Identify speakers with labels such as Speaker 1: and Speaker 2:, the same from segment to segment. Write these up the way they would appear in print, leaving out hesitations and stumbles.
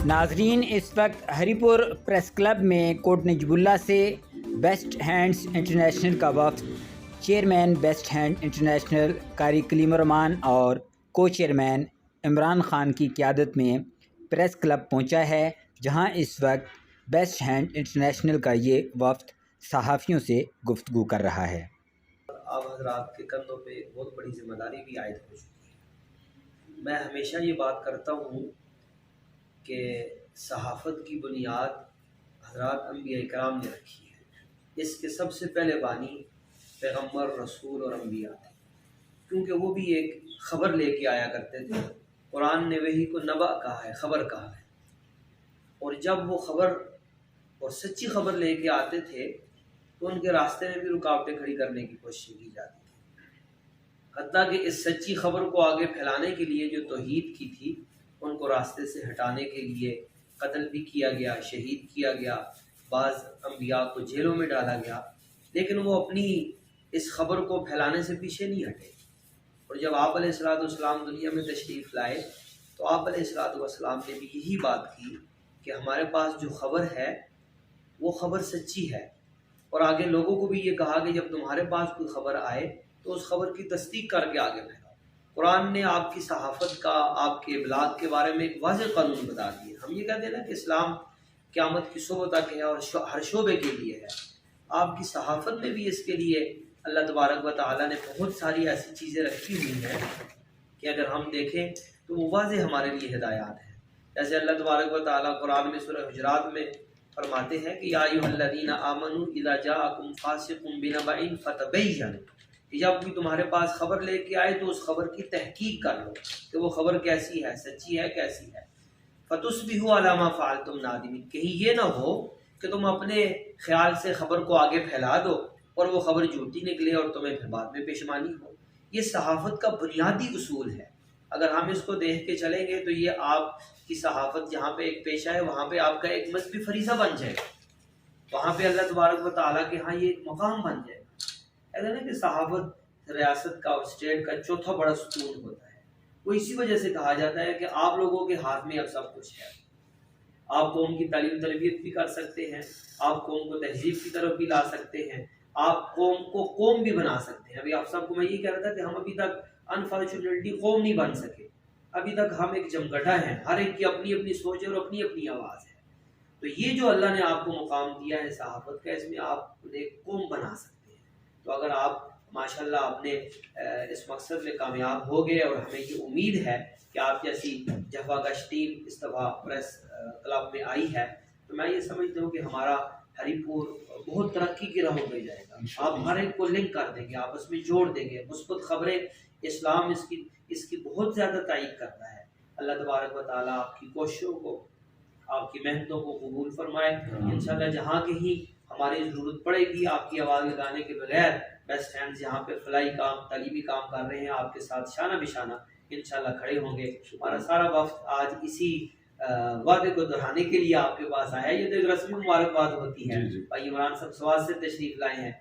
Speaker 1: नाजरीन, इस वक्त हरीपुर प्रेस क्लब में कोट नजबुल्ला से बेस्ट हैंड्स इंटरनेशनल का वफ्द चेयरमैन बेस्ट हैंड इंटरनेशनल कारी कलीम-उर-रहमान और को चेयरमैन इमरान ख़ान की क़ियादत में प्रेस क्लब पहुंचा है, जहां इस वक्त बेस्ट हैंड इंटरनेशनल का ये वफ्द सहाफ़ियों से गुफ्तगू कर रहा है।
Speaker 2: आप हज़रात के कंधों पे बहुत बड़ी जिम्मेदारी भी आयद हो चुकी है। मैं हमेशा ये बात करता हूँ कि सहाफ़त की बुनियाद हज़रात अंबिया इकराम ने रखी है। इसके सबसे पहले बानी पैगम्बर, रसूल और अंबिया थे, क्योंकि वो भी एक ख़बर लेके आया करते थे। कुरान ने वही को नबा कहा है, ख़बर कहा है, और जब वो ख़बर और सच्ची ख़बर लेके आते थे तो उनके रास्ते में भी रुकावटें खड़ी करने की कोशिश की जाती थी। हत्ता कि इस सच्ची खबर को आगे फैलाने के लिए जो तौहीद की थी, उनको रास्ते से हटाने के लिए कत्ल भी किया गया, शहीद किया गया, बाज़ अंबिया को जेलों में डाला गया, लेकिन वो अपनी इस खबर को फैलाने से पीछे नहीं हटे। और जब आप अलैहिस्सलाम दुनिया में तशरीफ़ लाए तो आप अलैहिस्सलाम ने भी यही बात की कि हमारे पास जो खबर है वो खबर सच्ची है, और आगे लोगों को भी ये कहा कि जब तुम्हारे पास कोई ख़बर आए तो उस खबर की तस्दीक करके आगे फैलाओ। कुरान ने आपकी सहाफ़त का, आपके इबलाग के बारे में एक वाज़ेह कानून बता दिए। हम ये कहते हैं ना कि इस्लाम क़यामत की सुबह तक है और हर शोबे के लिए है। आपकी सहाफ़त में भी इसके लिए अल्लाह तबारक व तआला ने बहुत सारी ऐसी चीज़ें रखी हुई हैं कि अगर हम देखें तो वो वाज़ेह हमारे लिए हिदायत है। जैसे अल्लाह तबारक व तआला कुरान में सूरह हुजरात में फरमाते हैं कि या अय्युहल्लज़ीना आमनू इज़ा जाअकुम फासिकुम बिनबइन फतबय्यनु, कि जब भी तुम्हारे पास खबर लेके आए तो उस खबर की तहकीक कर लो कि वो खबर कैसी है, सच्ची है, कैसी है। फतुस्बिहू अला मा फ़अलतुम नादिमीन, कहीं ये ना हो कि तुम अपने ख्याल से खबर को आगे फैला दो और वो खबर झूठी निकले और तुम्हें फिर बाद में पेशमानी हो। ये सहाफ़त का बुनियादी उसूल है। अगर हम इसको देख के चलेंगे तो ये आपकी सहाफ़त जहाँ पे एक पेशा है, वहाँ पे आपका एक मजहबी फरीज़ा बन जाएगा, वहाँ पे अल्लाह तबारक व तआला के यहाँ ये एक मकाम बन जाएगा। ऐसा ना कि सहाफ़त रियासत का और स्टेट का चौथा बड़ा सुकून होता है। वो इसी वजह से कहा जाता है कि आप लोगों के हाथ में अब सब कुछ है। आप कौम की तालीम तरबियत भी कर सकते हैं, आप कौम को तहजीब की तरफ भी ला सकते हैं, आप कौम को कौम भी बना सकते हैं। अभी आप सबको मैं ये कह रहा था कि हम अभी तक अनफॉर्चुनेटली कौम नहीं बन सके। अभी तक हम एक जमगटा है, हर एक की अपनी अपनी सोच है और अपनी अपनी आवाज़ है। तो ये जो अल्लाह ने आपको मुकाम दिया है सहाफ़त का, इसमें आप एक कौम बना सकते हैं। तो अगर आप माशाल्लाह आपने इस मकसद में कामयाब हो गए, और हमें ये उम्मीद है कि आप जैसी जफ़ाकश टीम इस दफ़ा प्रेस क्लब में आई है, तो मैं ये समझता हूँ कि हमारा हरीपुर बहुत तरक्की की राहों पे जाएगा। आप हर एक को लिंक कर देंगे, आपस में जोड़ देंगे, मुस्बत खबरें, इस्लाम इसकी बहुत ज़्यादा तायीद करता है। अल्लाह तबारक व तआला आपकी कोशिशों को, आपकी मेहनतों को कबूल फरमाए। इंशाल्लाह जहाँ कहीं हमारी ज़रूरत पड़ेगी आपकी आवाज़ लगाने के बगैर, बेस्ट हैंड्स यहाँ पे फलाई काम, तालीमी काम कर रहे हैं, आपके साथ शाना बिशाना इंशाल्लाह खड़े होंगे। हमारा सारा वक्त आज इसी वादे को दोहराने के लिए आपके पास आया है। ये तो एक रस्मी मुबारकबाद होती है। भाई इमरान साहब सवाल से तशरीफ लाए हैं,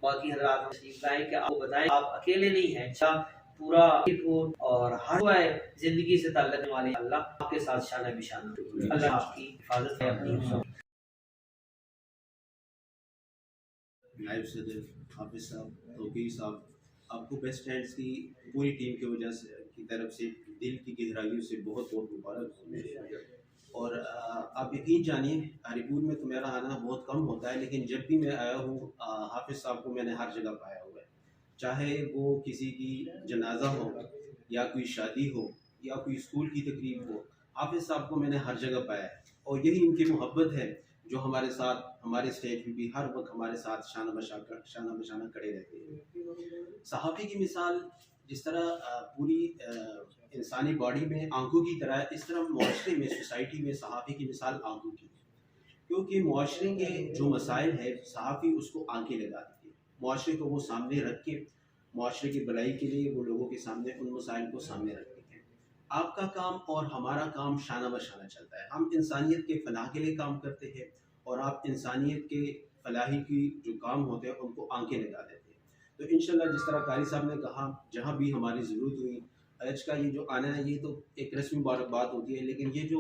Speaker 2: बाकी हज़रात तशरीफ लाए कि आपको बताएं आप अकेले नहीं हैं। अच्छा, पूरा और हर जिंदगी से ताल्लुक़ वाले अल्लाह आपके साथ शाना बिशाना। अल्लाह आपकी हिफाजत है अपनी।
Speaker 3: नायब सदर हाफिज़ साहब, तौकीर साहब, आपको बेस्ट हैंड्स की पूरी टीम की वजह से की तरफ से दिल की गहराइयों से बहुत बहुत मुबारक। और आप यकीन जानिए, हरीपुर में तो मेरा आना बहुत कम होता है, लेकिन जब भी मैं आया हूँ हाफिज़ साहब को मैंने हर जगह पाया हुआ है। चाहे वो किसी की जनाजा हो, या कोई शादी हो, या कोई स्कूल की तकरीब हो, हाफिज़ साहब को मैंने हर जगह पाया है। और यही इनकी मोहब्बत है जो हमारे साथ, हमारे स्टेज में भी हर वक्त हमारे साथ शाना बशाना खड़े रहते हैं। सहाफ़ी की मिसाल जिस तरह पूरी इंसानी बॉडी में आंखों की तरह, इस तरह मुआशरे में, सोसाइटी में सहाफ़ी की मिसाल आंखों की है। क्योंकि मुआशरे के जो मसाइल है, सहाफ़ी उसको आंखें लगा देती है। मुआशरे को वो सामने रख के, मुआशरे की भलाई के लिए वो लोगों के सामने उन मसाइल को सामने रखते हैं। आपका काम और हमारा काम शाना बशाना चलता है। हम इंसानियत के फलाह के लिए काम करते हैं, और आप इंसानियत के फलाही की जो काम होते हैं उनको आंखें लगा देते हैं। तो इंशाल्लाह जिस तरह कारी साहब ने कहा, जहाँ भी हमारी ज़रूरत हुई, आज का ये जो आना है, ये तो एक रस्मी बात होती है, लेकिन ये जो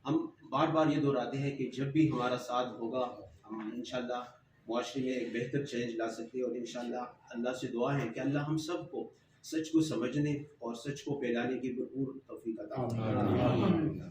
Speaker 3: हम बार बार ये दोहराते हैं कि जब भी हमारा साथ होगा हम इंशाल्लाह मुआशरे में एक बेहतर चेंज ला सकते हैं। और इंशाल्लाह अल्लाह से दुआ है कि अल्लाह हम सबको सच को समझने और सच को फैलाने की भरपूर तौफीक अता फरमाए।